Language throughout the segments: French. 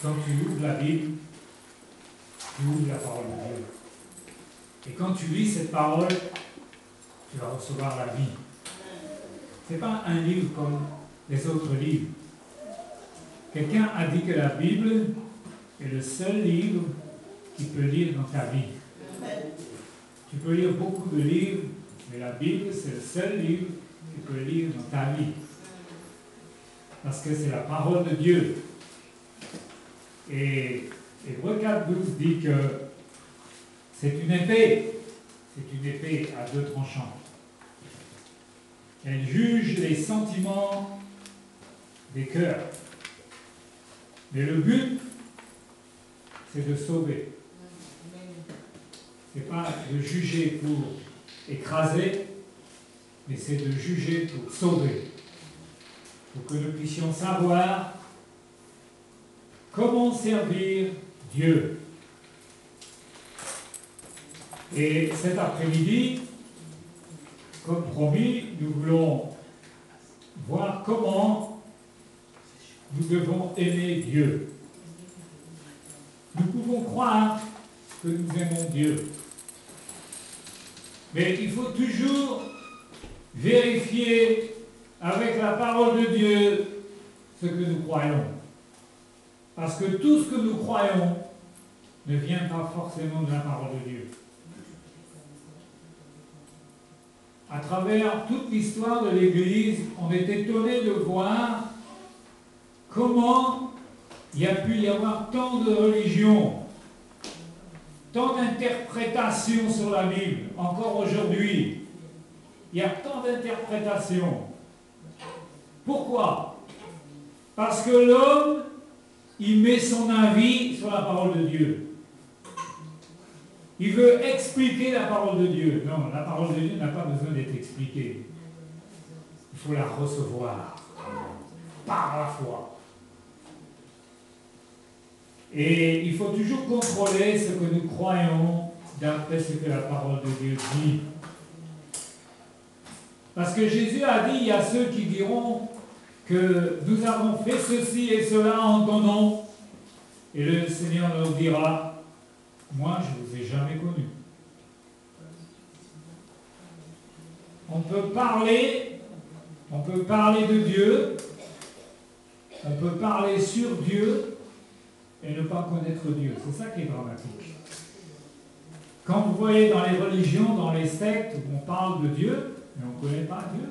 quand tu ouvres la Bible, tu ouvres la parole de Dieu. Et quand tu lis cette parole, tu vas recevoir la vie. Ce n'est pas un livre comme les autres livres. Quelqu'un a dit que la Bible est le seul livre qui peut lire dans ta vie. Tu peux lire beaucoup de livres, mais la Bible, c'est le seul livre qui peut lire dans ta vie. Parce que c'est la parole de Dieu. Et Hébreux 4:12 dit que c'est une épée. C'est une épée à deux tranchants. Elle juge les sentiments des cœurs. Mais le but, c'est de sauver. Ce n'est pas de juger pour écraser, mais c'est de juger pour sauver. Pour que nous puissions savoir comment servir Dieu. Et cet après-midi, comme promis, nous voulons voir comment nous devons aimer Dieu. Nous pouvons croire que nous aimons Dieu. Mais il faut toujours vérifier avec la parole de Dieu ce que nous croyons. Parce que tout ce que nous croyons ne vient pas forcément de la parole de Dieu. À travers toute l'histoire de l'Église, on est étonné de voir comment il y a pu y avoir tant de religions, tant d'interprétations sur la Bible. Encore aujourd'hui, il y a tant d'interprétations. Pourquoi? Parce que l'homme, il met son avis sur la parole de Dieu. Il veut expliquer la parole de Dieu. Non, la parole de Dieu n'a pas besoin d'être expliquée. Il faut la recevoir par la foi. Et il faut toujours contrôler ce que nous croyons d'après ce que la parole de Dieu dit. Parce que Jésus a dit, il y a ceux qui diront que nous avons fait ceci et cela en ton nom. Et le Seigneur leur dira, moi je ne vous ai jamais connus. On peut parler de Dieu, on peut parler sur Dieu et ne pas connaître Dieu. C'est ça qui est dramatique. Quand vous voyez dans les religions, dans les sectes, où on parle de Dieu, mais on ne connaît pas Dieu.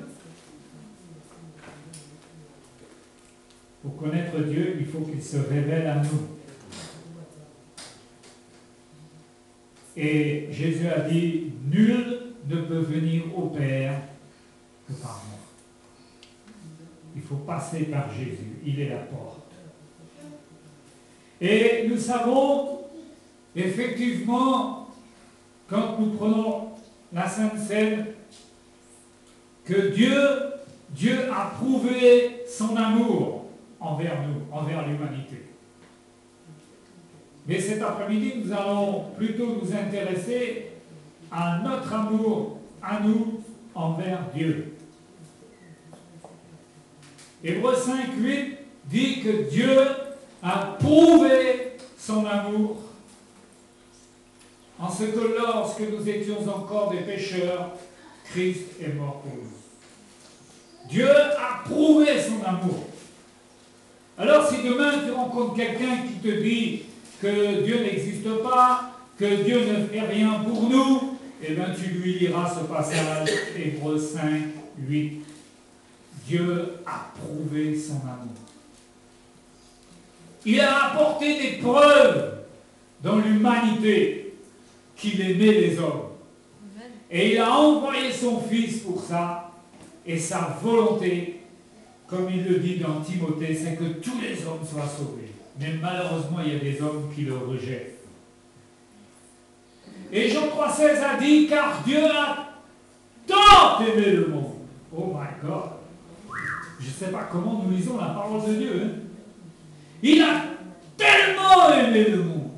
Pour connaître Dieu, il faut qu'il se révèle à nous. Et Jésus a dit, nul ne peut venir au Père que par moi. Il faut passer par Jésus, il est la porte. Et nous savons, effectivement, quand nous prenons la Sainte Seine, que Dieu a prouvé son amour envers nous, envers l'humanité. Mais cet après-midi, nous allons plutôt nous intéresser à notre amour, à nous, envers Dieu. Hébreux 5:8 dit que Dieu a prouvé son amour en ce que lorsque nous étions encore des pécheurs, Christ est mort pour nous. Dieu a prouvé son amour. Alors si demain tu rencontres quelqu'un qui te dit que Dieu n'existe pas, que Dieu ne fait rien pour nous, eh bien tu lui liras ce passage, Hébreux 5:8. Dieu a prouvé son amour. Il a apporté des preuves dans l'humanité qu'il aimait les hommes. Et il a envoyé son Fils pour ça. Et sa volonté, comme il le dit dans Timothée, c'est que tous les hommes soient sauvés. Mais malheureusement, il y a des hommes qui le rejettent. Et Jean 3,16 a dit, car Dieu a tant aimé le monde. Oh my God! Je ne sais pas comment nous lisons la parole de Dieu. Hein? Il a tellement aimé le monde.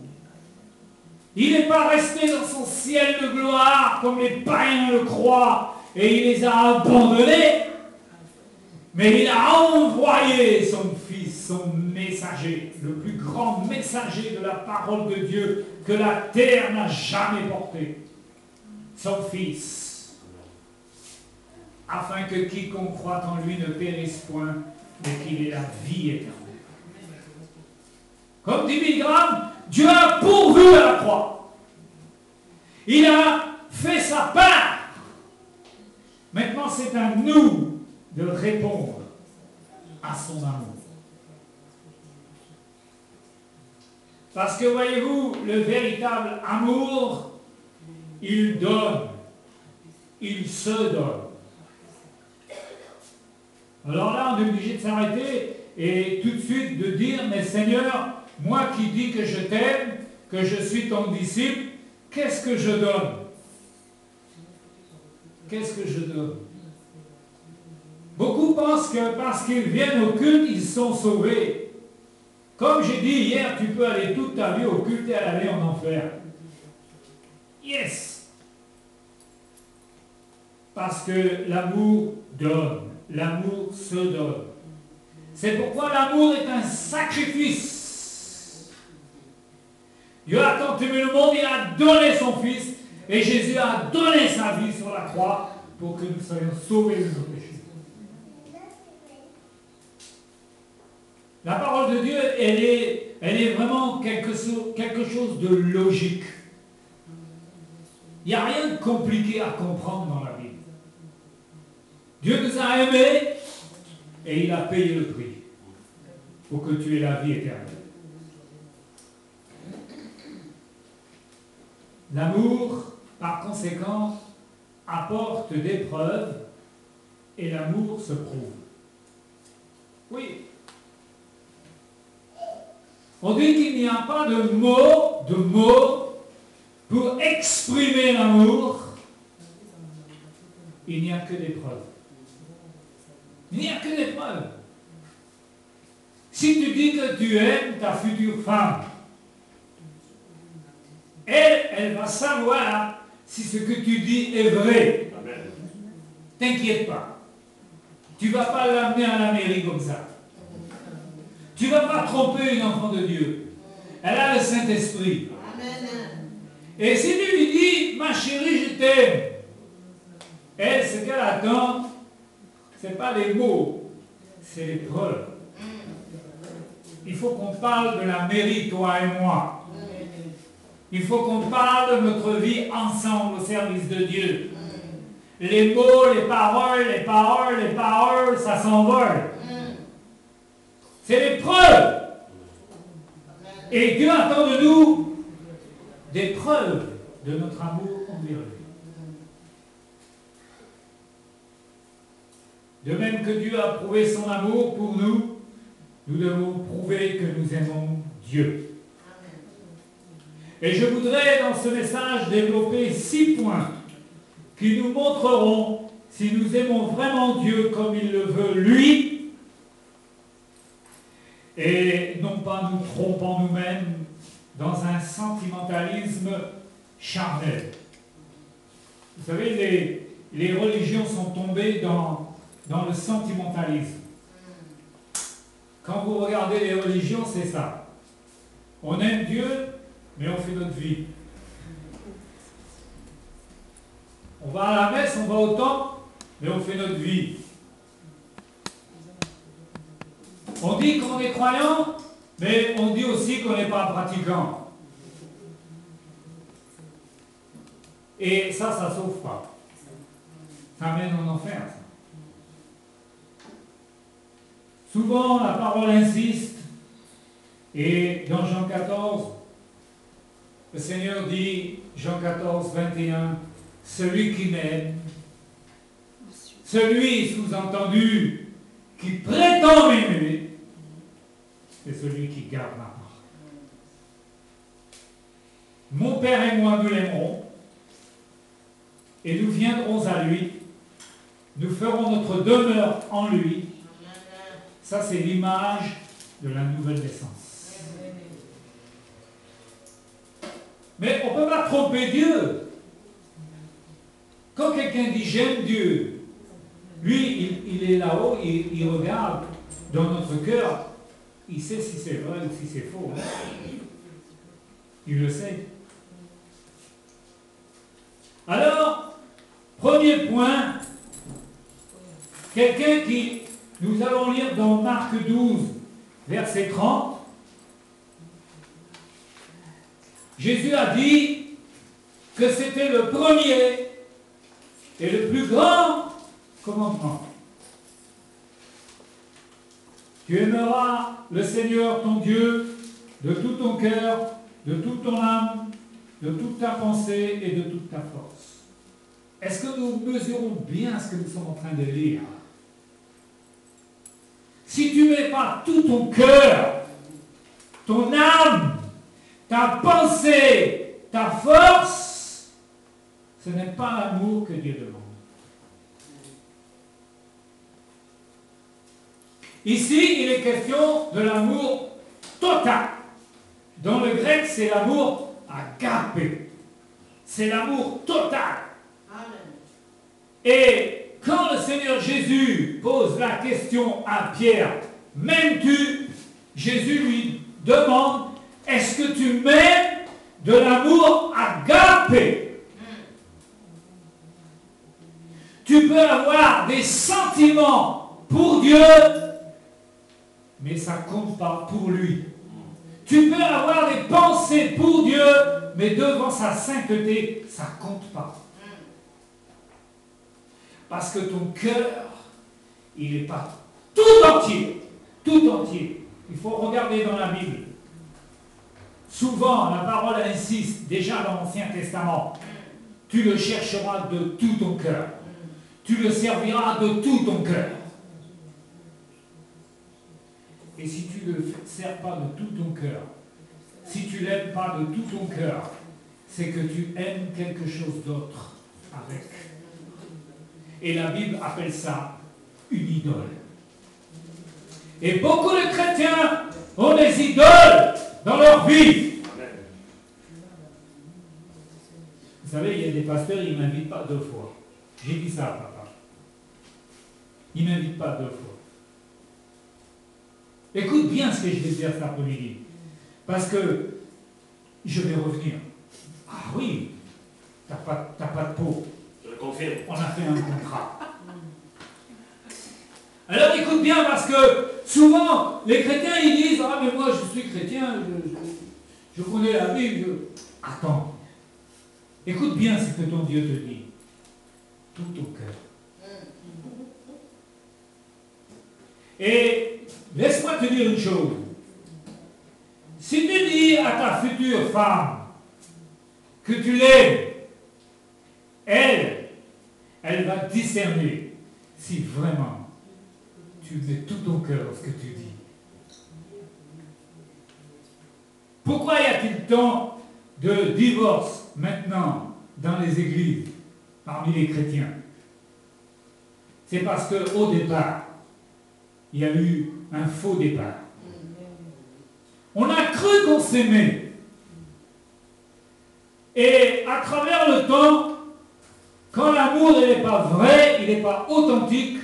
Il n'est pas resté dans son ciel de gloire comme les païens le croient et il les a abandonnés. Mais il a envoyé son Fils, son messager messager, le plus grand messager de la parole de Dieu que la terre n'a jamais porté, son Fils, afin que quiconque croit en lui ne périsse point, mais qu'il ait la vie éternelle. Comme dit Billy Graham, Dieu a pourvu à la croix. Il a fait sa part. Maintenant, c'est à nous de répondre à son amour. Parce que, voyez-vous, le véritable amour, il donne, il se donne. Alors là, on est obligé de s'arrêter et tout de suite de dire, mais Seigneur, moi qui dis que je t'aime, que je suis ton disciple, qu'est-ce que je donne? Qu'est-ce que je donne? Beaucoup pensent que parce qu'ils viennent au culte, ils sont sauvés. Comme j'ai dit hier, tu peux aller toute ta vie au culte et aller en enfer. Yes! Parce que l'amour donne, l'amour se donne. C'est pourquoi l'amour est un sacrifice. Dieu a tant aimé le monde, il a donné son Fils, et Jésus a donné sa vie sur la croix pour que nous soyons sauvés de nos péchés. La parole de Dieu, elle est vraiment quelque chose de logique. Il n'y a rien de compliqué à comprendre dans la Bible. Dieu nous a aimés et il a payé le prix pour que tu aies la vie éternelle. L'amour, par conséquent, apporte des preuves et l'amour se prouve. Oui. On dit qu'il n'y a pas de mots pour exprimer l'amour. Il n'y a que des preuves. Il n'y a que des preuves. Si tu dis que tu aimes ta future femme, elle va savoir si ce que tu dis est vrai. T'inquiète pas. Tu ne vas pas l'amener à la mairie comme ça. Tu ne vas pas tromper une enfant de Dieu. Elle a le Saint-Esprit. Et si tu lui dis, ma chérie, je t'aime, elle, ce qu'elle attend, ce n'est pas les mots, c'est les preuves. Il faut qu'on parle de la mairie, toi et moi. Il faut qu'on parle de notre vie ensemble au service de Dieu. Les mots, les paroles, ça s'envole. C'est les preuves. Et Dieu attend de nous des preuves de notre amour envers lui. De même que Dieu a prouvé son amour pour nous, nous devons prouver que nous aimons Dieu. Et je voudrais dans ce message développer 6 points qui nous montreront si nous aimons vraiment Dieu comme il le veut lui, et non pas nous trompant nous-mêmes dans un sentimentalisme charnel. Vous savez, les religions sont tombées dans le sentimentalisme. Quand vous regardez les religions, c'est ça. On aime Dieu, mais on fait notre vie. On va à la messe, on va au temple, mais on fait notre vie. On dit qu'on est croyant, mais on dit aussi qu'on n'est pas pratiquant. Et ça ne sauve pas. Ça mène en enfer. Ça. Souvent, la parole insiste, et dans Jean 14, le Seigneur dit, Jean 14, 21, « Celui qui m'aime, celui sous-entendu qui prétend m'aimer, c'est celui qui garde ma parole. Mon Père et moi, nous l'aimerons, et nous viendrons à lui, nous ferons notre demeure en lui. » Ça, c'est l'image de la nouvelle naissance. Mais on ne peut pas tromper Dieu. Quand quelqu'un dit « j'aime Dieu », lui, il est là-haut, il regarde dans notre cœur. il sait si c'est vrai ou si c'est faux. Il le sait. Alors, premier point, quelqu'un qui, nous allons lire dans Marc 12, verset 30, Jésus a dit que c'était le premier et le plus grand commandement. Tu aimeras le Seigneur ton Dieu de tout ton cœur, de toute ton âme, de toute ta pensée et de toute ta force. Est-ce que nous mesurons bien ce que nous sommes en train de lire? Si tu ne mets pas tout ton cœur, ton âme, ta pensée, ta force, ce n'est pas l'amour que Dieu demande. Ici, il est question de l'amour total. Dans le grec, c'est l'amour agapé. C'est l'amour total. Amen. Et quand le Seigneur Jésus pose la question à Pierre, m'aimes-tu? Jésus lui demande, est-ce que tu m'aimes de l'amour agapé? Tu peux avoir des sentiments pour Dieu, mais ça ne compte pas pour lui. Tu peux avoir des pensées pour Dieu, mais devant sa sainteté, ça ne compte pas. Parce que ton cœur, il n'est pas tout entier. Tout entier. Il faut regarder dans la Bible. Souvent, la parole insiste, déjà dans l'Ancien Testament, tu le chercheras de tout ton cœur. Tu le serviras de tout ton cœur. Et si tu ne le sers pas de tout ton cœur, si tu ne l'aimes pas de tout ton cœur, c'est que tu aimes quelque chose d'autre avec. Et la Bible appelle ça une idole. Et beaucoup de chrétiens ont des idoles dans leur vie. Vous savez, il y a des pasteurs, ils ne m'invitent pas 2 fois. J'ai dit ça, papa. Ils ne m'invitent pas 2 fois. Écoute bien ce que je vais dire cet après-midi. Parce que je vais revenir. Ah oui, t'as pas de peau. Je le confirme. On a fait un contrat. Alors écoute bien, parce que souvent, les chrétiens, ils disent, ah mais moi je suis chrétien, je connais la Bible. Attends. Écoute bien ce que ton Dieu te dit. Tout au cœur. Et laisse-moi te dire une chose. Si tu dis à ta future femme que tu l'aimes, elle va discerner si vraiment tu mets tout ton cœur dans ce que tu dis. Pourquoi y a-t-il tant de divorces maintenant dans les églises, parmi les chrétiens? C'est parce qu'au départ, il y a eu un faux départ. On a cru qu'on s'aimait. Et à travers le temps, quand l'amour n'est pas vrai, il n'est pas authentique,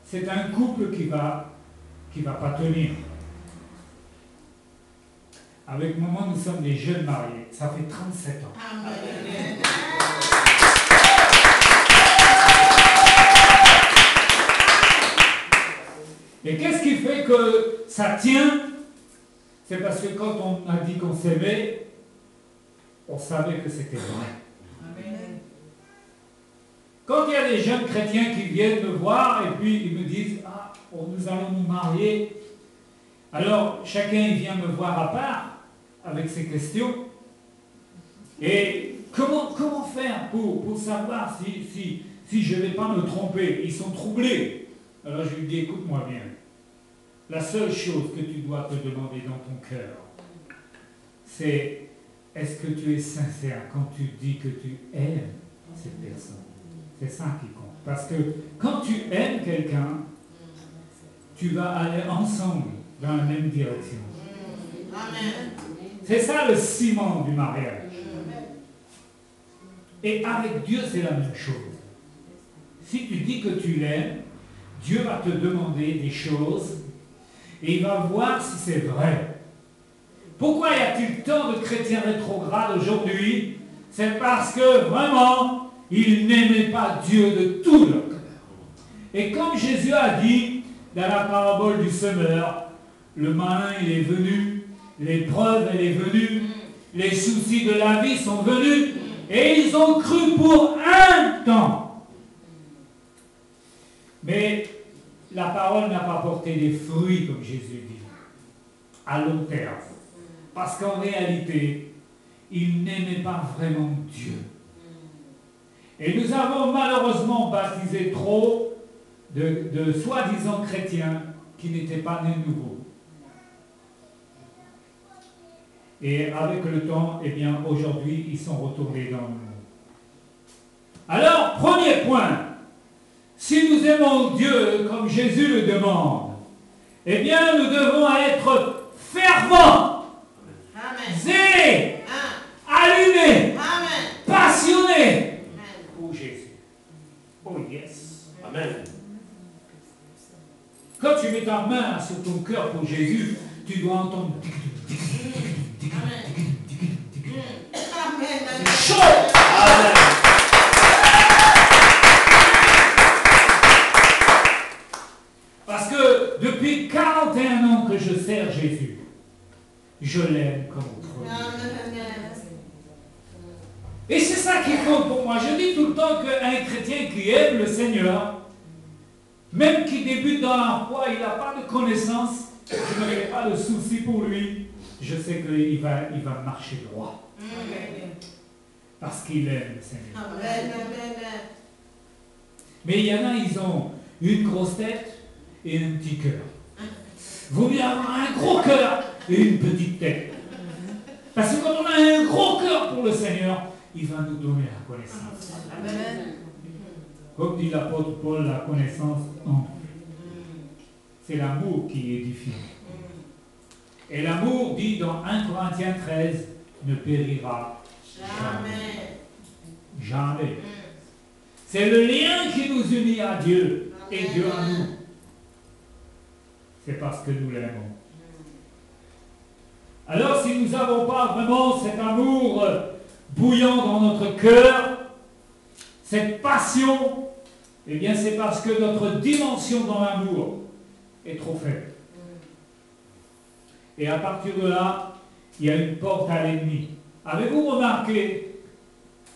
c'est un couple qui va pas tenir. Avec maman, nous sommes des jeunes mariés. Ça fait 37 ans. Amen. Et qu'est-ce qui fait que ça tient? C'est parce que quand on a dit qu'on s'aimait, on savait que c'était vrai. Amen. Quand il y a des jeunes chrétiens qui viennent me voir et puis ils me disent « Ah, nous allons nous marier », alors chacun il vient me voir à part avec ses questions. Et comment faire pour savoir si je ne vais pas me tromper? Ils sont troublés. Alors je lui dis « Écoute-moi bien. La seule chose que tu dois te demander dans ton cœur, c'est est-ce que tu es sincère quand tu dis que tu aimes cette personne? C'est ça qui compte. Parce que quand tu aimes quelqu'un, tu vas aller ensemble dans la même direction. Amen. C'est ça le ciment du mariage. Et avec Dieu, c'est la même chose. Si tu dis que tu l'aimes, Dieu va te demander des choses. et il va voir si c'est vrai. Pourquoi y a-t-il tant de chrétiens rétrogrades aujourd'hui? C'est parce que vraiment, ils n'aimaient pas Dieu de tout leur cœur. Et comme Jésus a dit dans la parabole du semeur, le malin il est venu, l'épreuve elle est venue, les soucis de la vie sont venus, et ils ont cru pour un temps. Mais la parole n'a pas porté des fruits, comme Jésus dit, à long terme. Parce qu'en réalité, ils n'aimaient pas vraiment Dieu. Et nous avons malheureusement baptisé trop de soi-disant chrétiens qui n'étaient pas nés nouveaux. Et avec le temps, eh bien, aujourd'hui, ils sont retournés dans le monde. Alors, premier point, si nous aimons Dieu comme Jésus le demande, eh bien, nous devons être fervents, zélés, allumés, passionnés pour Jésus. Oh yes. Amen. Quand tu mets ta main sur ton cœur pour Jésus, tu dois entendre. C'est chaud. Amen. Parce que depuis 41 ans que je sers Jésus, je l'aime comme autrui. Et c'est ça qui compte pour moi. Je dis tout le temps qu'un chrétien qui aime le Seigneur, même qui débute dans la foi, il n'a pas de connaissance, je ne fais pas de soucis pour lui, je sais qu'il va marcher droit. Parce qu'il aime le Seigneur. Mais il y en a, ils ont une grosse tête et un petit cœur. Vaut mieux avoir un gros cœur et une petite tête. Parce que quand on a un gros cœur pour le Seigneur, il va nous donner la connaissance. Amen. Comme dit l'apôtre Paul, la connaissance en. C'est l'amour qui édifie. Et l'amour, dit dans 1 Corinthiens 13, ne périra jamais. Jamais. C'est le lien qui nous unit à Dieu et Dieu à nous. C'est parce que nous l'aimons. Alors si nous n'avons pas vraiment cet amour bouillant dans notre cœur, cette passion, eh bien c'est parce que notre dimension dans l'amour est trop faible. Et à partir de là, il y a une porte à l'ennemi. Avez-vous remarqué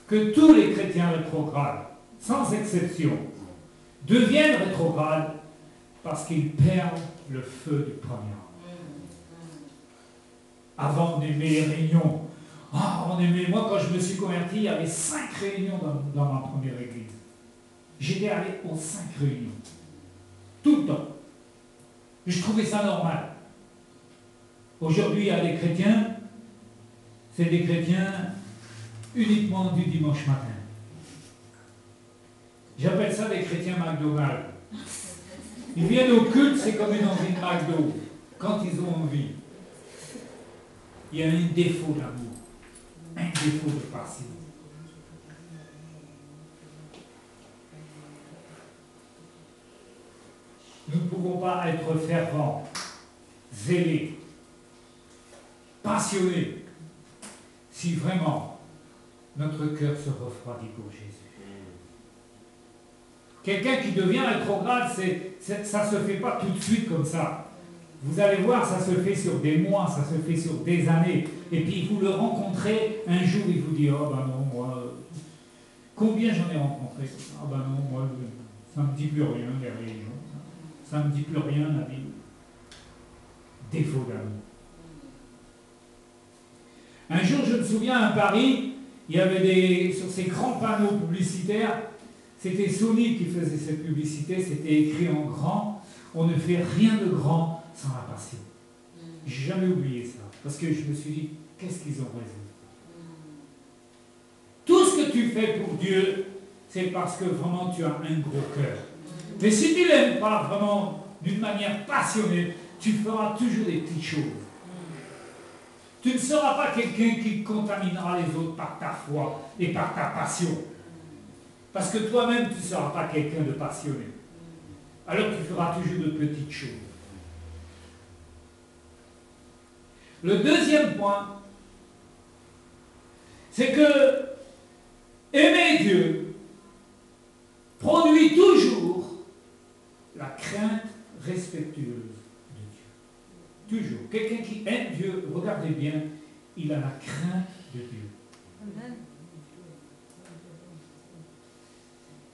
que tous les chrétiens rétrogrades, sans exception, deviennent rétrogrades parce qu'ils perdent le feu du premier amour. Avant, on aimait les réunions. Moi, quand je me suis converti, il y avait 5 réunions dans ma première église. J'étais allé aux 5 réunions. Tout le temps. Je trouvais ça normal. Aujourd'hui, il y a des chrétiens, c'est des chrétiens uniquement du dimanche matin. J'appelle ça des chrétiens McDonald's. Ils viennent au culte, c'est comme une envie de McDo, quand ils ont envie. Il y a un défaut d'amour, un défaut de passion. Nous ne pouvons pas être fervents, zélés, passionnés, si vraiment notre cœur se refroidit pour Jésus. Quelqu'un qui devient rétrograde, ça ne se fait pas tout de suite comme ça. Vous allez voir, ça se fait sur des mois, ça se fait sur des années. Et puis vous le rencontrez, un jour il vous dit, oh ben non, moi, combien j'en ai rencontré? Ah ben non, moi, ça ne me dit plus rien, les religions. Ça ne me dit plus rien, la Bible. Défaut d'amour. Un jour, je me souviens, à Paris, il y avait sur ces grands panneaux publicitaires, c'était Sony qui faisait cette publicité, c'était écrit en grand, on ne fait rien de grand sans la passion. J'ai jamais oublié ça, parce que je me suis dit, qu'est-ce qu'ils ont raison. Tout ce que tu fais pour Dieu, c'est parce que vraiment tu as un gros cœur. Mais si tu ne l'aimes pas vraiment d'une manière passionnée, tu feras toujours des petites choses. Tu ne seras pas quelqu'un qui contaminera les autres par ta foi et par ta passion. Parce que toi-même, tu ne seras pas quelqu'un de passionné. Alors tu feras toujours de petites choses. Le deuxième point, c'est que aimer Dieu produit toujours la crainte respectueuse de Dieu. Toujours. Quelqu'un qui aime Dieu, regardez bien, il a la crainte de Dieu. Amen.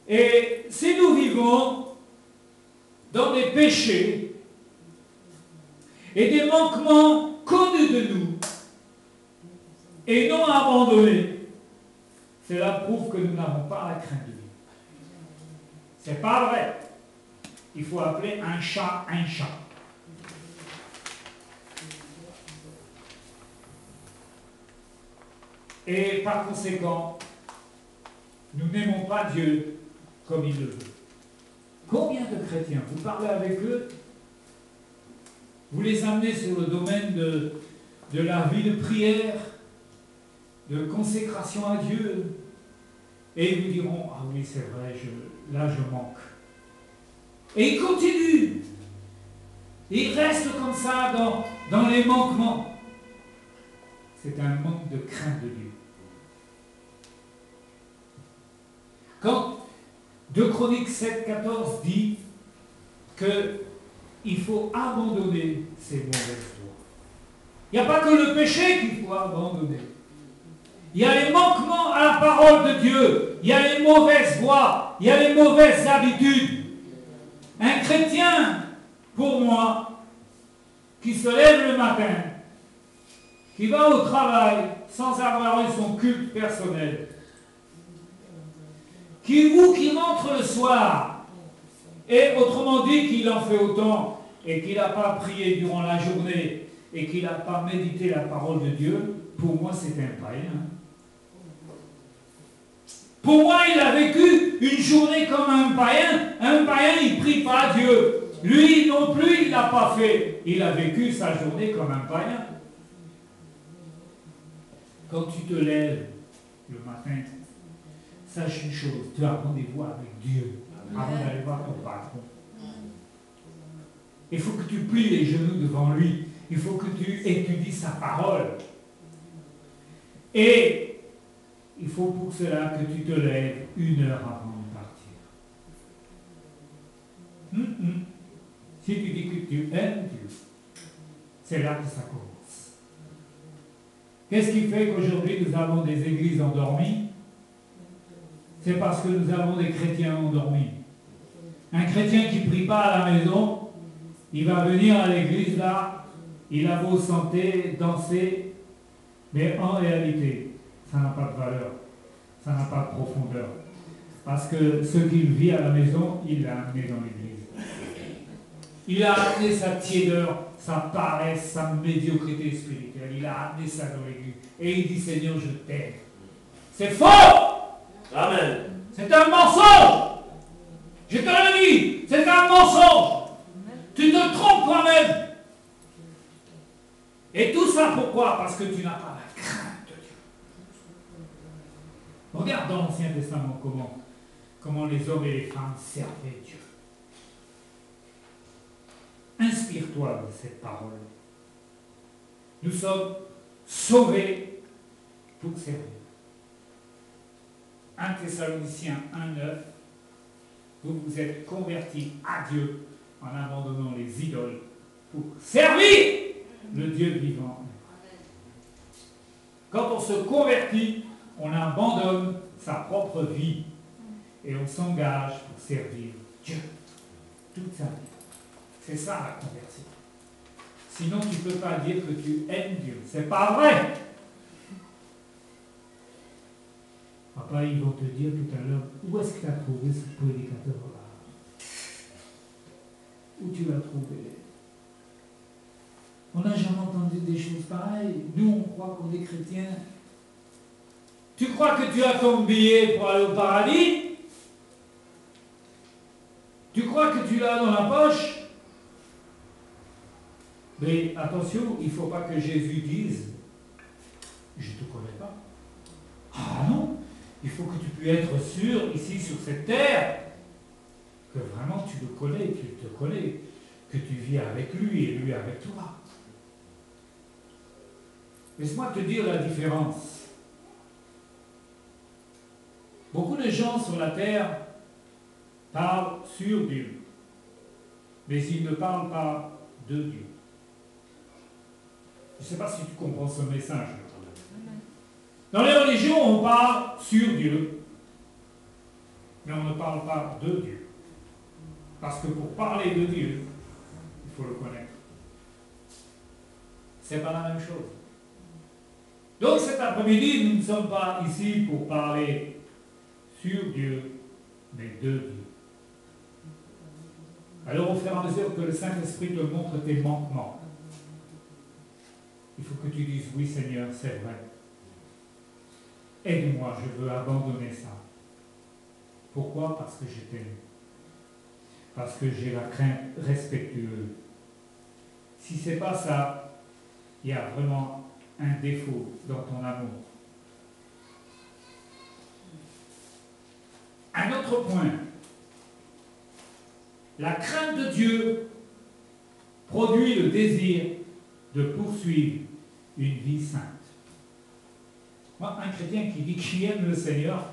Et si nous vivons dans des péchés et des manquements connus de nous et non abandonnés, cela prouve que nous n'avons pas la crainte de Dieu. C'est pas vrai. Il faut appeler un chat un chat. Et par conséquent, nous n'aimons pas Dieu comme il le veut. Combien de chrétiens, vous parlez avec eux, vous les amenez sur le domaine de la vie de prière, de consécration à Dieu, et ils vous diront, ah oui c'est vrai, là je manque. Et ils continuent. Ils restent comme ça dans les manquements. C'est un manque de crainte de Dieu. Quand 2 Chroniques 7, 14 dit qu'il faut abandonner ces mauvaises voies. Il n'y a pas que le péché qu'il faut abandonner. Il y a les manquements à la parole de Dieu. Il y a les mauvaises voies. Il y a les mauvaises habitudes. Un chrétien, pour moi, qui se lève le matin, qui va au travail sans avoir eu son culte personnel, qui rentre le soir, et autrement dit qu'il en fait autant, et qu'il n'a pas prié durant la journée, et qu'il n'a pas médité la parole de Dieu, pour moi c'est un païen. Pour moi il a vécu une journée comme un païen. Un païen il ne prie pas Dieu. Lui non plus il ne l'a pas fait. Il a vécu sa journée comme un païen. Quand tu te lèves le matin, sache une chose, tu as rendez-vous avec Dieu avant d'aller voir ton patron. Il faut que tu plies les genoux devant lui. Il faut que tu étudies sa parole. Et il faut pour cela que tu te lèves 1 heure avant de partir. Si tu dis que tu aimes Dieu, c'est là que ça commence. Qu'est-ce qui fait qu'aujourd'hui nous avons des églises endormies? C'est parce que nous avons des chrétiens endormis. Un chrétien qui ne prie pas à la maison, il va venir à l'église là, il a beau chanter, danser, mais en réalité, ça n'a pas de valeur, ça n'a pas de profondeur. Parce que ce qu'il vit à la maison, il l'a amené dans l'église. Il a amené sa tiédeur, sa paresse, sa médiocrité spirituelle. Il a amené ça dans l'église. Et il dit, Seigneur, je t'aime. C'est faux! Amen. C'est un mensonge! Je te le dis, c'est un mensonge! Tu te trompes toi-même! Et tout ça pourquoi? Parce que tu n'as pas la crainte de Dieu. Regarde dans l'Ancien Testament comment les hommes et les femmes servaient Dieu. Inspire-toi de cette parole. Nous sommes sauvés pour servir. 1 Thessaloniciens 1,9, vous vous êtes convertis à Dieu en abandonnant les idoles pour servir le Dieu vivant. Quand on se convertit, on abandonne sa propre vie et on s'engage pour servir Dieu toute sa vie. C'est ça la conversion. Sinon, tu ne peux pas dire que tu aimes Dieu. C'est pas vrai. Papa, ils vont te dire tout à l'heure, où est-ce que tu as trouvé ce prédicateur-là? Où tu l'as trouvé? On n'a jamais entendu des choses pareilles. Nous, on croit qu'on est chrétiens. Tu crois que tu as ton billet pour aller au paradis? Tu crois que tu l'as dans la poche? Mais attention, il ne faut pas que Jésus dise « Je ne te connais pas ». Ah non, il faut que tu puisses être sûr, ici sur cette terre, que vraiment tu le connais, tu te connais, que tu vis avec lui et lui avec toi. Laisse-moi te dire la différence. Beaucoup de gens sur la terre parlent sur Dieu, mais ils ne parlent pas de Dieu. Je ne sais pas si tu comprends ce message. Dans les religions, on parle sur Dieu, mais on ne parle pas de Dieu. Parce que pour parler de Dieu, il faut le connaître. Ce n'est pas la même chose. Donc cet après-midi, nous ne sommes pas ici pour parler sur Dieu, mais de Dieu. Alors au fur et à mesure que le Saint-Esprit te montre tes manquements, il faut que tu dises, oui Seigneur, c'est vrai. Aide-moi, je veux abandonner ça. Pourquoi? Parce que je t'aime. Parce que j'ai la crainte respectueuse. Si ce n'est pas ça, il y a vraiment un défaut dans ton amour. Un autre point. La crainte de Dieu produit le désir de poursuivre une vie sainte. Moi, un chrétien qui dit qu'il aime le Seigneur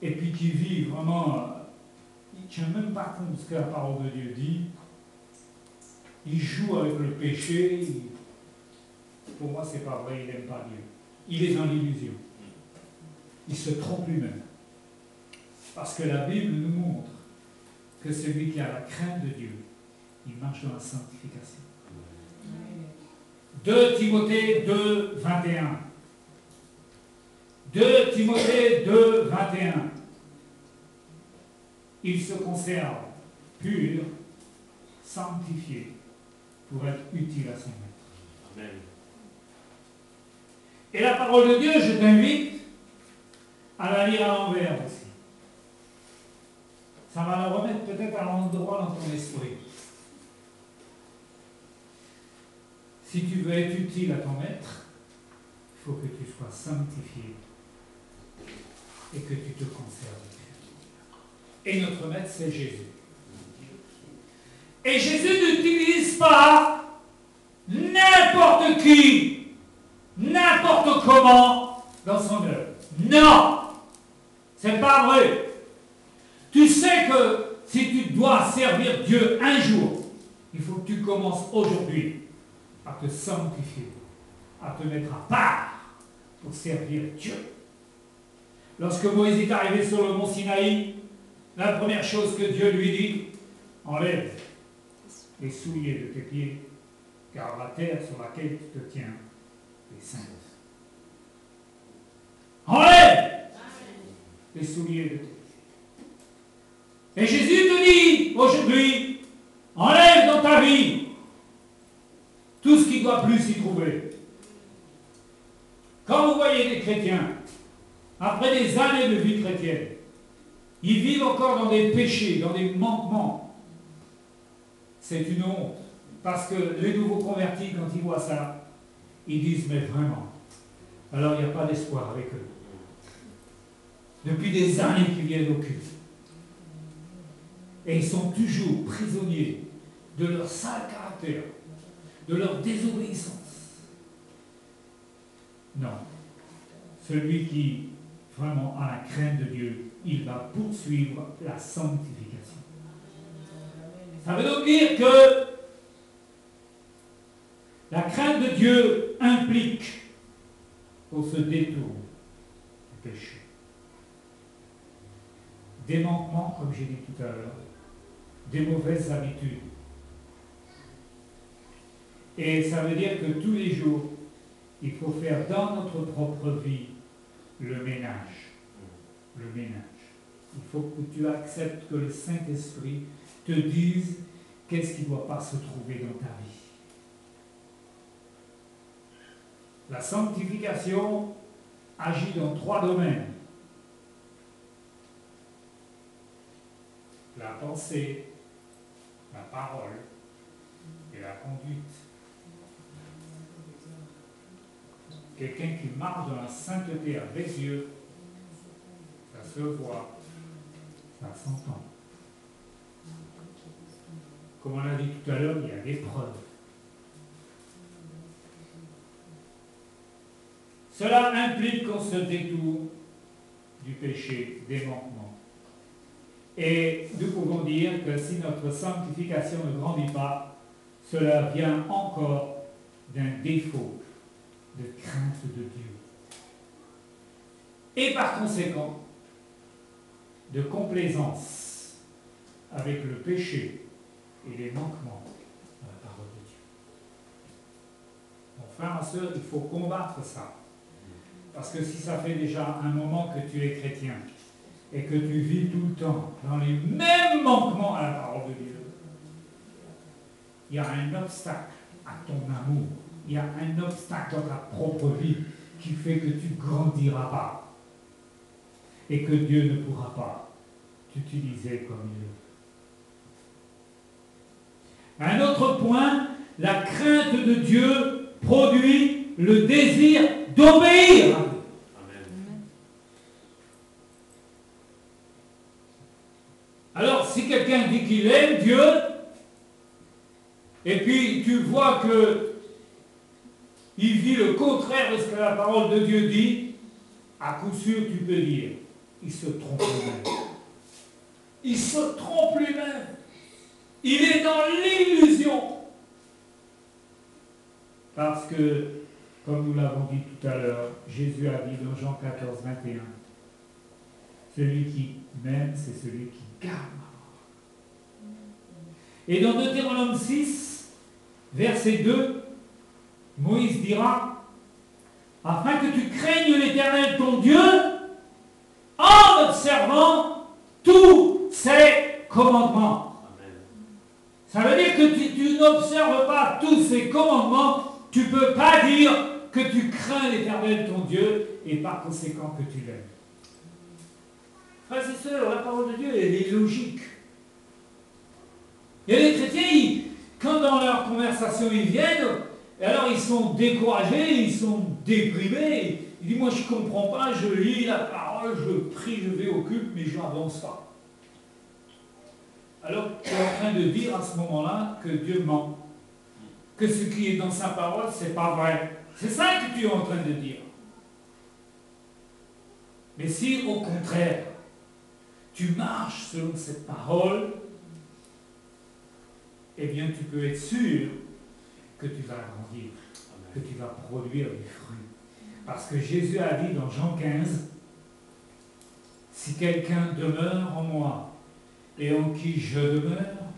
et puis qui vit vraiment, il ne tient même pas compte de ce que la parole de Dieu dit, il joue avec le péché, pour moi c'est pas vrai, il n'aime pas Dieu. Il est dans l'illusion. Il se trompe lui-même. Parce que la Bible nous montre que celui qui a la crainte de Dieu, il marche dans la sanctification. 2 Timothée 2, 21. 2 Timothée 2, 21. Il se conserve pur, sanctifié, pour être utile à son maître. Amen. Et la parole de Dieu, je t'invite à la lire à l'envers aussi. Ça va la remettre peut-être à l'endroit dans ton esprit. Si tu veux être utile à ton maître, il faut que tu sois sanctifié et que tu te conserves. Et notre maître, c'est Jésus. Et Jésus n'utilise pas n'importe qui, n'importe comment dans son œuvre. Non! C'est pas vrai. Tu sais que si tu dois servir Dieu un jour, il faut que tu commences aujourd'hui à te sanctifier, à te mettre à part pour servir Dieu. Lorsque Moïse est arrivé sur le mont Sinaï, la première chose que Dieu lui dit, enlève les souliers de tes pieds, car la terre sur laquelle tu te tiens est sainte. Enlève les souliers de tes pieds. Et Jésus te dit aujourd'hui, enlève dans ta vie tout ce qui doit plus s'y trouver. Quand vous voyez des chrétiens, après des années de vie chrétienne, ils vivent encore dans des péchés, dans des manquements, c'est une honte. Parce que les nouveaux convertis, quand ils voient ça, ils disent, mais vraiment, alors il n'y a pas d'espoir avec eux. Depuis des années qu'ils viennent au culte. Et ils sont toujours prisonniers de leur sale caractère, de leur désobéissance. Non. Celui qui vraiment a la crainte de Dieu, il va poursuivre la sanctification. Ça veut donc dire que la crainte de Dieu implique qu'on se détourne du péché. Des manquements, comme j'ai dit tout à l'heure, des mauvaises habitudes. Et ça veut dire que tous les jours, il faut faire dans notre propre vie le ménage. Le ménage. Il faut que tu acceptes que le Saint-Esprit te dise qu'est-ce qui ne doit pas se trouver dans ta vie. La sanctification agit dans 3 domaines. La pensée, la parole et la conduite. Quelqu'un qui marche dans la sainteté avec Dieu, ça se voit, ça s'entend. Comme on l'a dit tout à l'heure, il y a des preuves. Cela implique qu'on se détourne du péché, des manquements. Et nous pouvons dire que si notre sanctification ne grandit pas, cela vient encore d'un défaut de crainte de Dieu. Et par conséquent, de complaisance avec le péché et les manquements de la parole de Dieu. Mon frère, ma soeur, il faut combattre ça. Parce que si ça fait déjà un moment que tu es chrétien et que tu vis tout le temps dans les mêmes manquements à la parole de Dieu, il y a un obstacle à ton amour, il y a un obstacle dans ta propre vie qui fait que tu ne grandiras pas et que Dieu ne pourra pas t'utiliser comme il veut. Un autre point, la crainte de Dieu produit le désir d'obéir. Alors, si quelqu'un dit qu'il aime Dieu, et puis tu vois qu'il vit le contraire de ce que la parole de Dieu dit, à coup sûr tu peux dire, il se trompe lui-même. Il se trompe lui-même. Il est dans l'illusion. Parce que, comme nous l'avons dit tout à l'heure, Jésus a dit dans Jean 14, 21, celui qui m'aime, c'est celui qui garde ma parole. Et dans Deutéronome 6, verset 2, Moïse dira, afin que tu craignes l'Éternel ton Dieu, en observant tous ses commandements. Amen. Ça veut dire que tu n'observes pas tous ces commandements, tu ne peux pas dire que tu crains l'Éternel ton Dieu et par conséquent que tu l'aimes. Frères et sœurs, la parole de Dieu, elle est logique. Il y a des chrétiens, quand dans leur conversation ils viennent, et alors ils sont découragés, ils sont déprimés, ils disent moi je ne comprends pas, je lis la parole, je prie, je vais au culte, mais je n'avance pas. Alors tu es en train de dire à ce moment-là que Dieu ment, que ce qui est dans sa parole, ce n'est pas vrai. C'est ça que tu es en train de dire. Mais si au contraire, tu marches selon cette parole, eh bien tu peux être sûr que tu vas grandir, que tu vas produire des fruits. Parce que Jésus a dit dans Jean 15, si quelqu'un demeure en moi et en qui je demeure,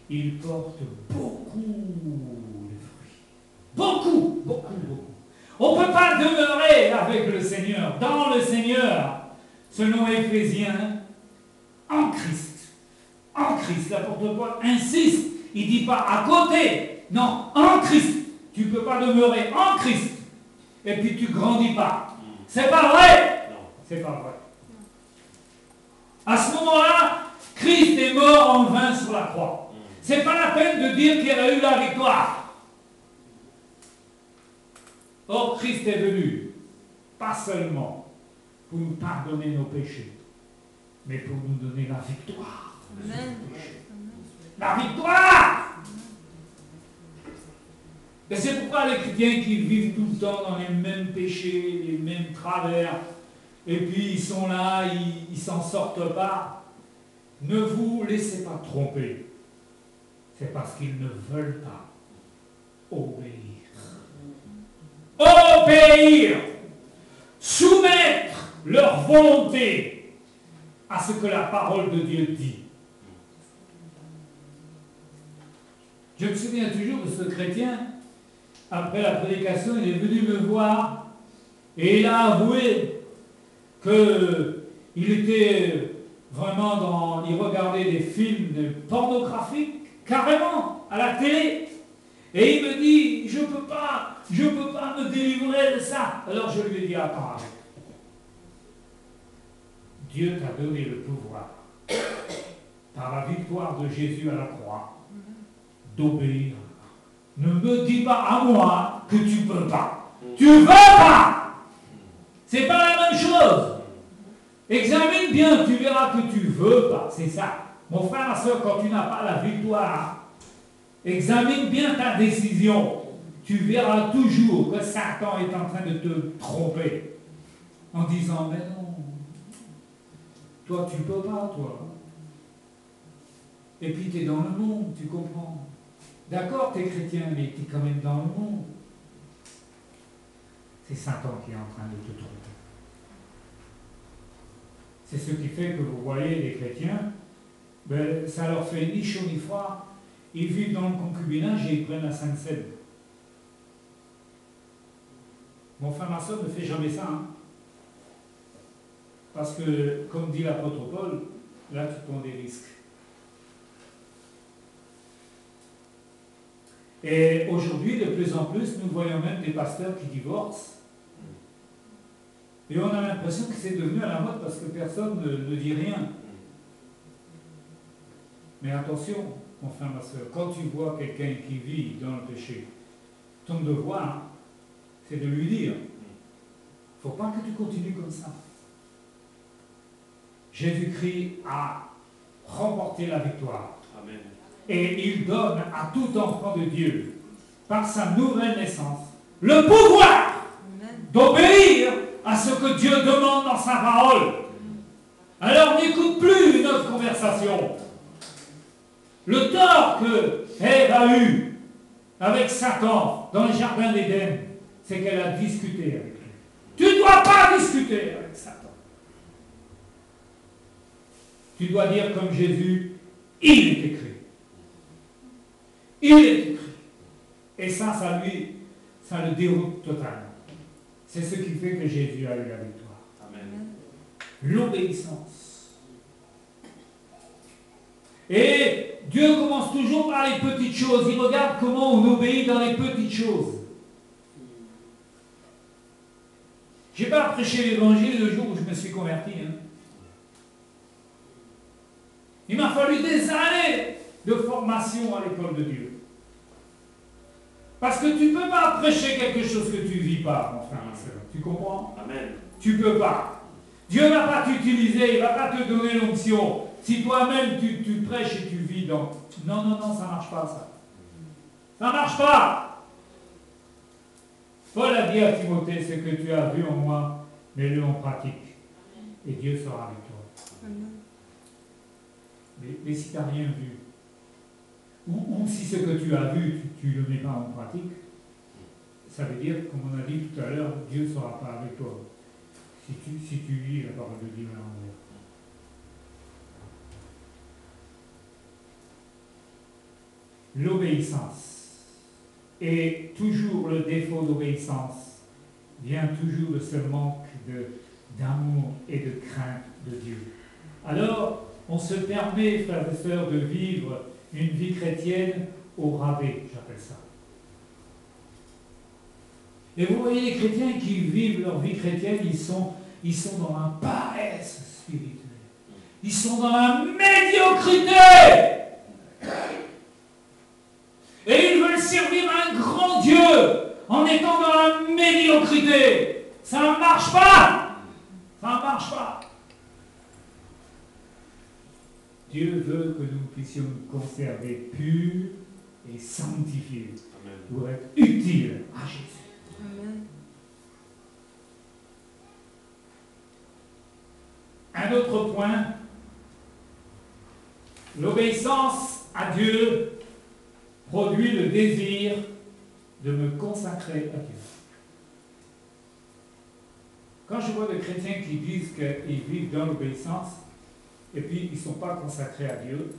il porte beaucoup de fruits. Beaucoup, beaucoup, beaucoup. On ne peut pas demeurer avec le Seigneur, dans le Seigneur, selon Éphésiens, en Christ. En Christ. L'apôtre Paul insiste. Il ne dit pas à côté. Non, en Christ. Tu ne peux pas demeurer en Christ. Et puis tu ne grandis pas. C'est pas vrai. Non. C'est pas vrai. À ce moment-là, Christ est mort en vain sur la croix. C'est pas la peine de dire qu'il a eu la victoire. Or, Christ est venu, pas seulement pour nous pardonner nos péchés, mais pour nous donner la victoire. Amen. La victoire! Et c'est pourquoi les chrétiens qui vivent tout le temps dans les mêmes péchés, les mêmes travers, et puis ils sont là, ils s'en sortent pas, ne vous laissez pas tromper. C'est parce qu'ils ne veulent pas obéir. Obéir! Soumettre leur volonté à ce que la parole de Dieu dit. Je me souviens toujours de ce chrétien, après la prédication, il est venu me voir et il a avoué qu'il était vraiment il regardait des films pornographiques, carrément, à la télé. Et il me dit, je peux pas me délivrer de ça. Alors je lui ai dit, attends, arrête. Dieu t'a donné le pouvoir, par la victoire de Jésus à la croix, d'obéir. Ne me dis pas à moi que tu ne peux pas. Tu ne veux pas. C'est pas la même chose. Examine bien, tu verras que tu ne veux pas. C'est ça. Mon frère, ma soeur, quand tu n'as pas la victoire, examine bien ta décision. tu verras toujours que Satan est en train de te tromper en disant, mais non, toi tu peux pas, toi. Et puis tu es dans le monde, tu comprends. D'accord, tu es chrétien, mais tu es quand même dans le monde. C'est Satan qui est en train de te tromper. C'est ce qui fait que vous voyez les chrétiens, ben, ça leur fait ni chaud ni froid. Ils vivent dans le concubinage et ils prennent la Sainte Seine. Mon frère, ma soeur ne fait jamais ça. Hein. Parce que, comme dit l'apôtre Paul, là tu prends des risques. Et aujourd'hui, de plus en plus, nous voyons même des pasteurs qui divorcent. Et on a l'impression que c'est devenu à la mode parce que personne ne dit rien. Mais attention, mon frère, ma soeur, quand tu vois quelqu'un qui vit dans le péché, ton devoir, c'est de lui dire, il ne faut pas que tu continues comme ça. Jésus-Christ a remporté la victoire. Amen. Et il donne à tout enfant de Dieu, par sa nouvelle naissance, le pouvoir d'obéir à ce que Dieu demande dans sa parole. Alors n'écoute plus notre conversation. Le tort que Ève a eu avec Satan dans le jardin d'Éden, c'est qu'elle a discuté avec lui. Tu ne dois pas discuter avec Satan. Tu dois dire comme Jésus, il est écrit. Il est écrit. Et ça le déroute totalement. C'est ce qui fait que Jésus a eu la victoire. Amen. L'obéissance. Et Dieu commence toujours par les petites choses. Il regarde comment on obéit dans les petites choses. Je n'ai pas prêché l'évangile le jour où je me suis converti. Hein. Il m'a fallu des années de formation à l'école de Dieu. Parce que tu ne peux pas prêcher quelque chose que tu ne vis pas, mon frère, ma soeur. Tu comprends? Amen. Tu ne peux pas. Dieu ne va pas t'utiliser, il ne va pas te donner l'onction. Si toi-même tu prêches et tu vis dans... Non, non, non, ça ne marche pas, ça. Ça ne marche pas. Paul a dit à Timothée, ce que tu as vu en moi, mets-le en pratique. Et Dieu sera avec toi. Mais si tu n'as rien vu, ou si ce que tu as vu, tu ne le mets pas en pratique, ça veut dire, comme on a dit tout à l'heure, Dieu ne sera pas avec toi. Si tu lis la parole de Dieu à l'envers. L'obéissance. Et toujours le défaut d'obéissance vient toujours de ce manque d'amour et de crainte de Dieu. Alors, on se permet, frères et sœurs, de vivre une vie chrétienne au rabais, j'appelle ça. Et vous voyez les chrétiens qui vivent leur vie chrétienne, ils sont dans la paresse spirituelle. Ils sont dans la médiocrité. Et ils veulent servir un grand Dieu en étant dans la médiocrité. Ça ne marche pas. Ça ne marche pas. Dieu veut que nous puissions nous conserver purs et sanctifiés pour être utiles à Jésus. Amen. Un autre point, l'obéissance à Dieu produit le désir de me consacrer à Dieu. Quand je vois des chrétiens qui disent qu'ils vivent dans l'obéissance, et puis ils ne sont pas consacrés à Dieu,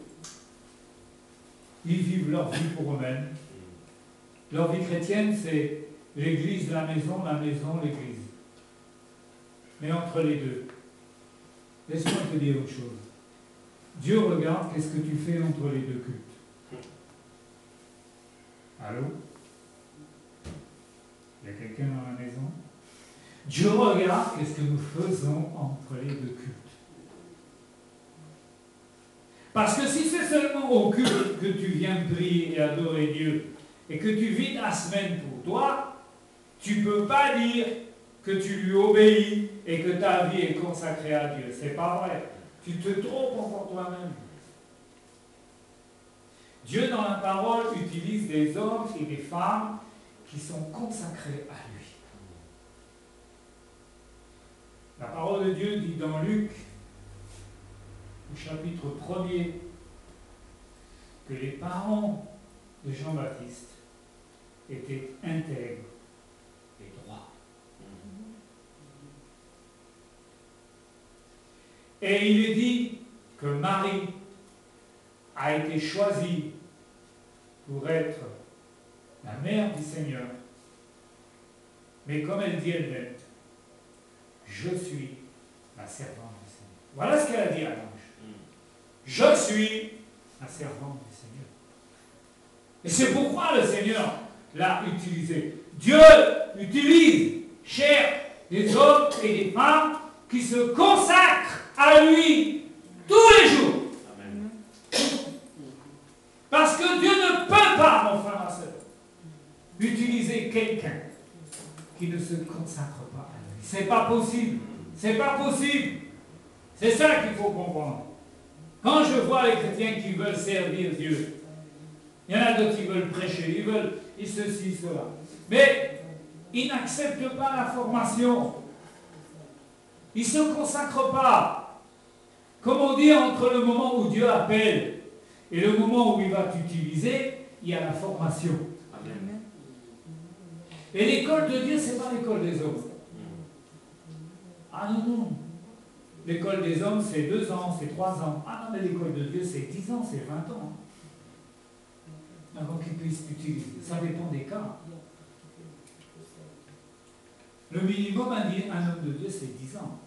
ils vivent leur vie pour eux-mêmes. Leur vie chrétienne, c'est l'église, la maison, l'église. Mais entre les deux, laisse-moi te dire une chose. Dieu regarde qu'est-ce que tu fais entre les deux cultes. Allô? Il y a quelqu'un dans la maison? Dieu regarde qu'est-ce que nous faisons entre les deux cultes. Parce que si c'est seulement au culte que tu viens prier et adorer Dieu, et que tu vis ta semaine pour toi, tu ne peux pas dire que tu lui obéis et que ta vie est consacrée à Dieu. C'est pas vrai. Tu te trompes encore toi-même. Dieu, dans la parole, utilise des hommes et des femmes qui sont consacrés à lui. La parole de Dieu dit dans Luc, au chapitre 1er, que les parents de Jean-Baptiste étaient intègres et droits. Et il est dit que Marie a été choisie pour être la mère du Seigneur. Mais comme elle dit elle-même, je suis la servante du Seigneur. Voilà ce qu'elle a dit à l'ange. Je suis la servante du Seigneur. Et c'est pourquoi le Seigneur l'a utilisé. Dieu utilise, cher, des hommes et des femmes qui se consacrent à lui tous les jours. Amen. Parce que Dieu ne peut pas, mon frère, ma soeur, utiliser quelqu'un qui ne se consacre pas à lui. C'est pas possible. C'est pas possible. C'est ça qu'il faut comprendre. Quand je vois les chrétiens qui veulent servir Dieu, il y en a d'autres qui veulent prêcher, ils ceci, cela. Mais ils n'acceptent pas la formation. Ils ne se consacrent pas. Comme on dit, entre le moment où Dieu appelle et le moment où il va t'utiliser, il y a la formation. Amen. Et l'école de Dieu, ce n'est pas l'école des hommes. Ah non, non. L'école des hommes, c'est 2 ans, c'est 3 ans. Ah non, mais l'école de Dieu, c'est 10 ans, c'est 20 ans. Avant qu'il puisse t'utiliser. Ça dépend des cas. Le minimum, un homme de Dieu, c'est 10 ans.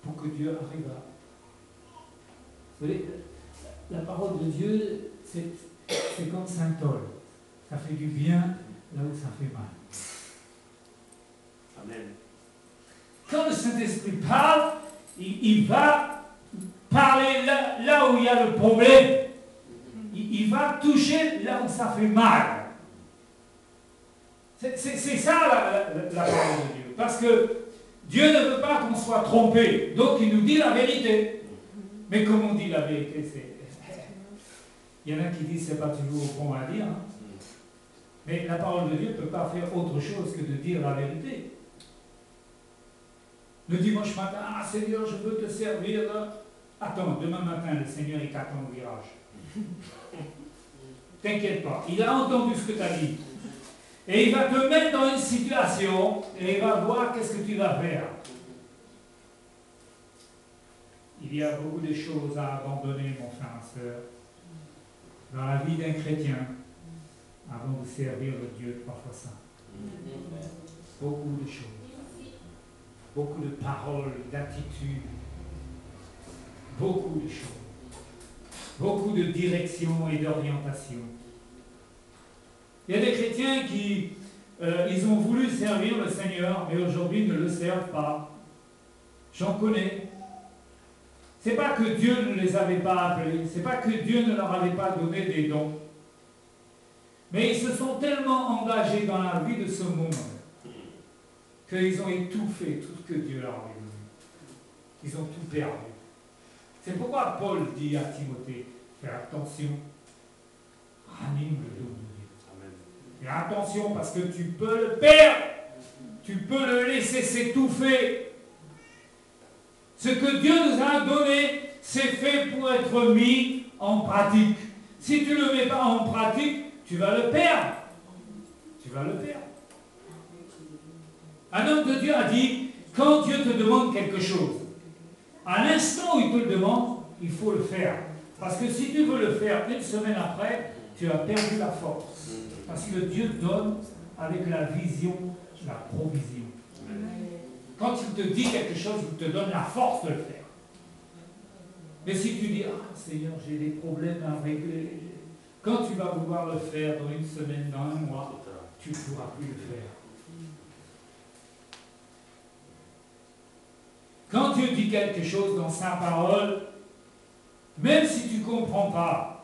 Pour que Dieu arrive à... Vous voyez, la parole de Dieu, c'est comme Saint-Paul. Ça fait du bien là où ça fait mal. Amen. Quand le Saint-Esprit parle, il va parler là où il y a le problème. Il va toucher là où ça fait mal. C'est ça la parole de Dieu. Parce que Dieu ne veut pas qu'on soit trompé. Donc il nous dit la vérité. Mais comme on dit la vérité, c'est... Il y en a qui disent que ce n'est pas toujours bon à dire. Hein. Mais la parole de Dieu ne peut pas faire autre chose que de dire la vérité. Le dimanche matin, ah Seigneur, je veux te servir. Attends, demain matin, le Seigneur, il t'attend au virage. T'inquiète pas, il a entendu ce que tu as dit. Et il va te mettre dans une situation et il va voir qu'est-ce que tu vas faire. Il y a beaucoup de choses à abandonner, mon frère, ma soeur, dans la vie d'un chrétien avant de servir le Dieu 3 fois saint. Beaucoup de choses. Beaucoup de paroles, d'attitudes, beaucoup de choses, beaucoup de direction et d'orientation. Il y a des chrétiens qui ils ont voulu servir le Seigneur, mais aujourd'hui ne le servent pas. J'en connais. C'est pas que Dieu ne les avait pas appelés, c'est pas que Dieu ne leur avait pas donné des dons, mais ils se sont tellement engagés dans la vie de ce monde qu'ils ont étouffé tout ce que Dieu leur avait donné. Ils ont tout perdu. C'est pourquoi Paul dit à Timothée, fais attention, ranime le don de Dieu. Amen. Fais attention parce que tu peux le perdre, tu peux le laisser s'étouffer. Ce que Dieu nous a donné, c'est fait pour être mis en pratique. Si tu ne le mets pas en pratique, tu vas le perdre. Tu vas le perdre. Un homme de Dieu a dit, quand Dieu te demande quelque chose, à l'instant où il te le demande, il faut le faire. Parce que si tu veux le faire 1 semaine après, tu as perdu la force. Parce que Dieu donne avec la vision, la provision. Quand il te dit quelque chose, il te donne la force de le faire. Mais si tu dis, ah Seigneur, j'ai des problèmes à régler, quand tu vas vouloir le faire dans 1 semaine, dans 1 mois, tu ne pourras plus le faire. Quand Dieu dit quelque chose dans sa parole, même si tu ne comprends pas,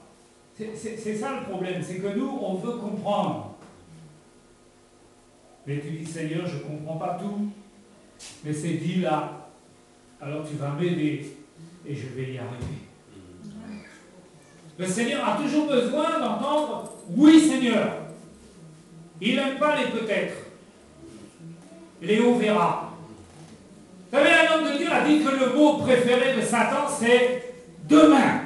c'est ça le problème, c'est que nous, on veut comprendre. Mais tu dis, Seigneur, je ne comprends pas tout, mais c'est dit là, alors tu vas m'aider et je vais y arriver. Le Seigneur a toujours besoin d'entendre, oui Seigneur. Il n'aime pas les peut-être. Les on verra. Vous savez, un homme de Dieu a dit que le mot préféré de Satan, c'est demain.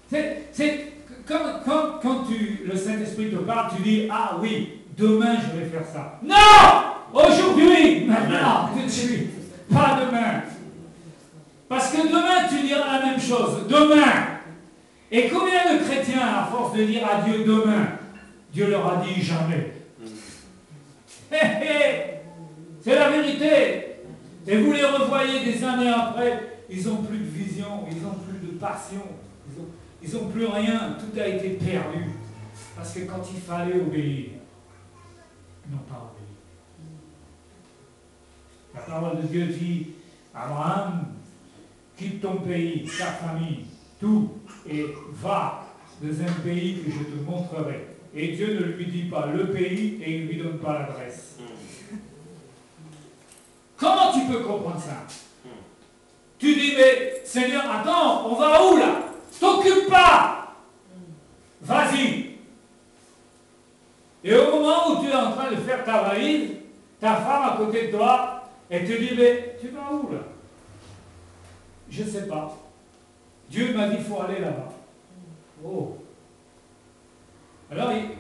C'est comme quand le Saint-Esprit te parle, tu dis, ah oui, demain je vais faire ça. Non! Aujourd'hui, maintenant, tout de suite. Pas demain. Parce que demain, tu diras la même chose. Demain. Et combien de chrétiens, à force de dire à Dieu demain, Dieu leur a dit jamais. C'est la vérité. Et vous les revoyez des années après, ils n'ont plus de vision, ils n'ont plus de passion, ils n'ont plus rien, tout a été perdu. Parce que quand il fallait obéir, ils n'ont pas obéi. La parole de Dieu dit, Abraham, quitte ton pays, ta famille, tout, et va dans un pays que je te montrerai. Et Dieu ne lui dit pas le pays et il ne lui donne pas l'adresse. Comment tu peux comprendre ça? Tu dis, mais Seigneur, attends, on va où là? T'occupe pas! Vas-y! Et au moment où tu es en train de faire ta valise, ta femme à côté de toi, elle te dit, mais tu vas où là? Je ne sais pas. Dieu m'a dit, il faut aller là-bas. Oh! Alors, il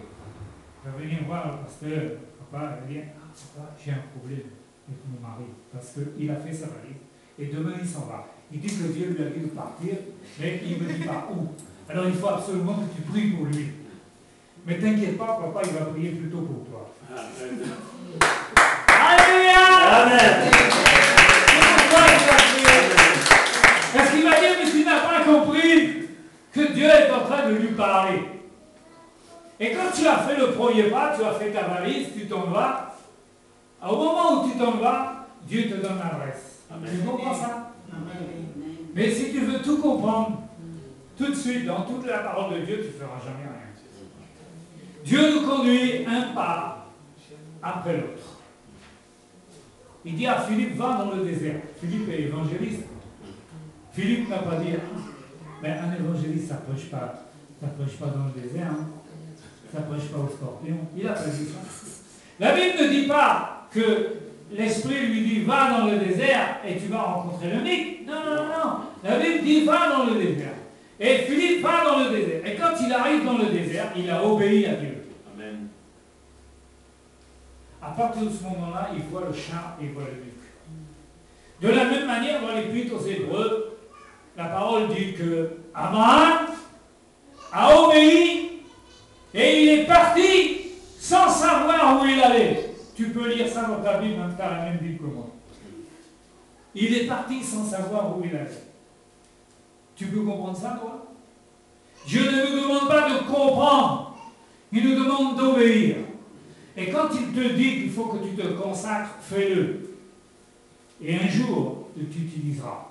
va venir voir le pasteur, papa, il va dire, ah, papa, j'ai un problème avec mon mari, parce qu'il a fait sa valise, et demain il s'en va. Il dit que Dieu lui a dit de partir, mais il ne me dit pas où. Alors il faut absolument que tu pries pour lui. Mais t'inquiète pas, papa, il va prier plutôt pour toi. Alléluia! Amen! Parce qu'il va dire, mais tu n'as pas compris que Dieu est en train de lui parler. Et quand tu as fait le premier pas, tu as fait ta valise, tu t'en vas. Au moment où tu t'en vas, Dieu te donne l'adresse. Tu comprends ça? Amen. Mais si tu veux tout comprendre, tout de suite, dans toute la parole de Dieu, tu ne feras jamais rien. Dieu nous conduit un pas après l'autre. Il dit à Philippe, va dans le désert. Philippe est évangéliste. Philippe n'a pas dit, mais un évangéliste, ça ne prêche pas dans le désert, hein. Ça ne prêche pas aux scorpions. Il n'a pas dit ça. La Bible ne dit pas que l'Esprit lui dit, va dans le désert et tu vas rencontrer le mythe. Non, non, non. La Bible dit, va dans le désert. Et Philippe va dans le désert. Et quand il arrive dans le désert, il a obéi à Dieu. Amen. À partir de ce moment-là, il voit le chat et il voit le duc. De la même manière, dans l'Épître aux Hébreux, la parole dit que Abraham a obéi et il est parti sans savoir où il allait. Tu peux lire ça dans ta Bible, même tu as la même Bible que moi. Il est parti sans savoir où il allait. Tu peux comprendre ça, toi? Dieu ne nous demande pas de comprendre, il nous demande d'obéir. Et quand il te dit qu'il faut que tu te consacres, fais-le. Et un jour, tu t'utiliseras.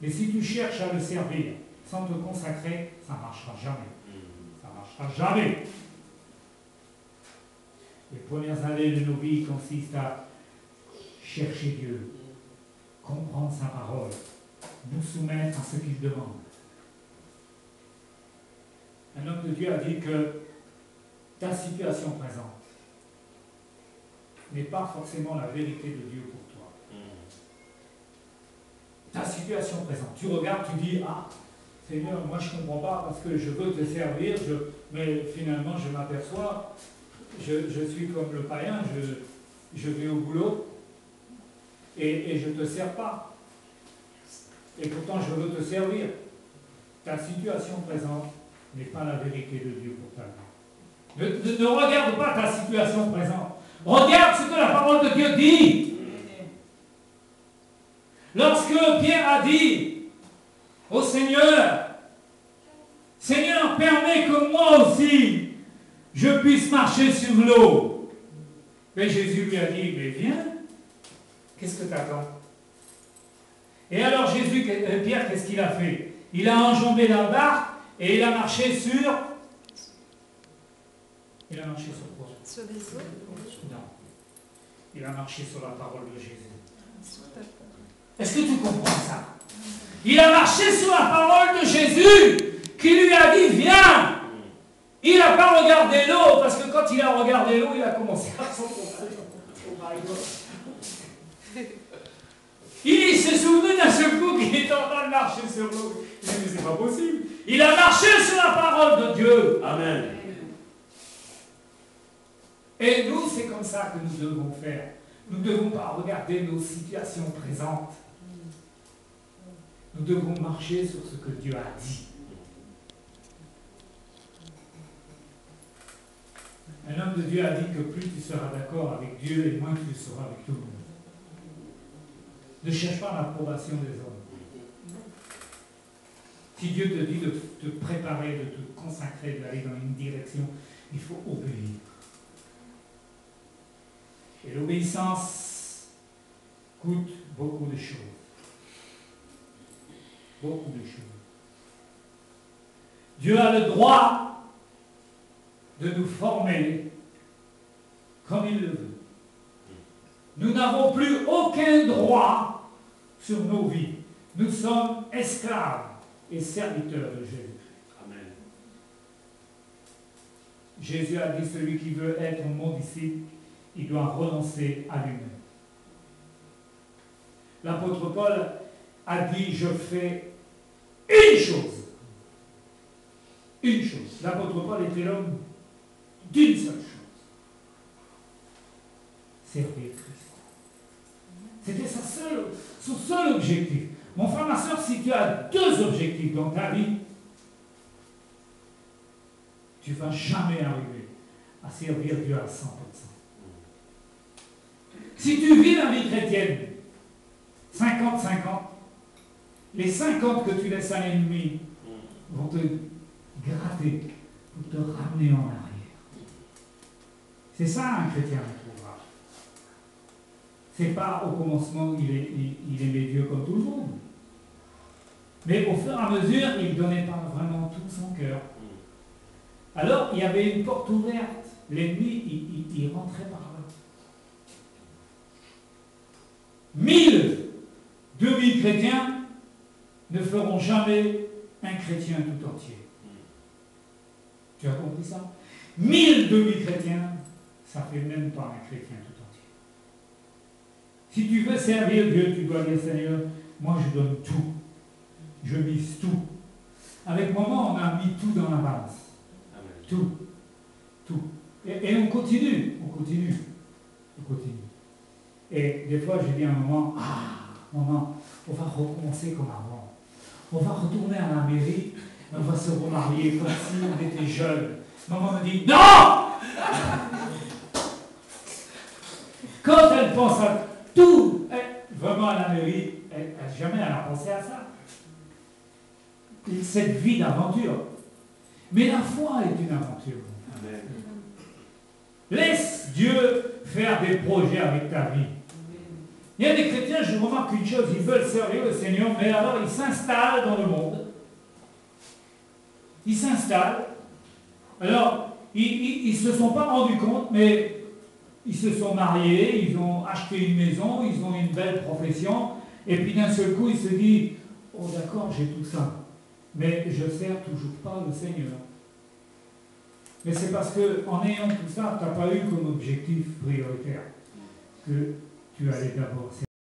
Mais si tu cherches à le servir sans te consacrer, ça ne marchera jamais. Ça ne marchera jamais. Les premières années de nos vies consistent à chercher Dieu, comprendre sa parole, nous soumettre à ce qu'il demande. Un homme de Dieu a dit que ta situation présente n'est pas forcément la vérité de Dieu pour toi. Ta situation présente, tu regardes, tu dis, ah, Seigneur, moi je ne comprends pas parce que je veux te servir, mais finalement je m'aperçois, je suis comme le païen, je vais au boulot et je ne te sers pas. Et pourtant je veux te servir. Ta situation présente n'est pas la vérité de Dieu pour ta vie. Ne regarde pas ta situation présente. Regarde ce que la parole de Dieu dit. Lorsque Pierre a dit au Seigneur, Seigneur, permets que moi aussi je puisse marcher sur l'eau. Mais Jésus lui a dit, mais viens, qu'est-ce que tu attends? Et alors Pierre, qu'est-ce qu'il a fait? Il a enjambé la barque et il a marché sur... Il a marché sur quoi? Sur des eaux? Non. Il a marché sur la parole de Jésus. Est-ce que tu comprends ça? Il a marché sur la parole de Jésus qui lui a dit, viens. Il n'a pas regardé l'eau, parce que quand il a regardé l'eau, il a commencé à s'enfoncer. Oh my God. Il s'est souvenu d'un seul coup qu'il était en train de marcher sur l'eau. Il dit, mais c'est pas possible. Il a marché sur la parole de Dieu. Amen. Et nous, c'est comme ça que nous devons faire. Nous ne devons pas regarder nos situations présentes. Nous devons marcher sur ce que Dieu a dit. Un homme de Dieu a dit que plus tu seras d'accord avec Dieu et moins tu seras avec tout le monde. Ne cherche pas l'approbation des hommes. Si Dieu te dit de te préparer, de te consacrer, d'aller dans une direction, il faut obéir. Et l'obéissance coûte beaucoup de choses. Beaucoup de choses. Dieu a le droit de nous former comme il le veut. Nous n'avons plus aucun droit sur nos vies. Nous sommes esclaves et serviteurs de Jésus. Amen. Jésus a dit, celui qui veut être mon disciple, il doit renoncer à lui-même. L'apôtre Paul a dit, je fais une chose. Une chose. L'apôtre Paul était l'homme d'une seule chose. Servir Christ. C'était son seul objectif. Mon frère, ma soeur, si tu as deux objectifs dans ta vie, tu ne vas jamais arriver à servir Dieu à 100%. Si tu vis la vie chrétienne, 50-50, les 50 que tu laisses à l'ennemi vont te gratter pour te ramener en arrière. C'est ça un chrétien retrouvera. C'est pas au commencement il aimait Dieu comme tout le monde. Mais au fur et à mesure, il ne donnait pas vraiment tout son cœur. Alors, il y avait une porte ouverte. L'ennemi, il rentrait par là. 1000 demi-chrétiens ne feront jamais un chrétien tout entier. Tu as compris ça? 1000 demi-chrétiens, ça ne fait même pas un chrétien tout entier. Si tu veux servir Dieu, tu dois dire, Seigneur, moi je donne tout. Je mise tout. Avec maman, on a mis tout dans la balance. Tout. Tout. Et on continue. On continue. On continue. Et des fois, je dis à maman, maman, on va recommencer comme avant. On va retourner à la mairie, on va se remarier comme si on était jeunes. Maman me dit, non! Quand elle pense à tout, vraiment à la mairie, jamais elle a pensé à ça. Cette vie d'aventure. Mais la foi est une aventure. Amen. Laisse Dieu faire des projets avec ta vie. Il y a des chrétiens, je remarque une chose, ils veulent servir le Seigneur, mais alors ils s'installent dans le monde. Ils s'installent. Alors, ils ne se sont pas rendus compte, mais ils se sont mariés, ils ont acheté une maison, ils ont une belle profession, et puis d'un seul coup, ils se disent, oh d'accord, j'ai tout ça, mais je ne sers toujours pas le Seigneur. Mais c'est parce qu'en ayant tout ça, tu n'as pas eu comme objectif prioritaire que tu allais d'abord servir.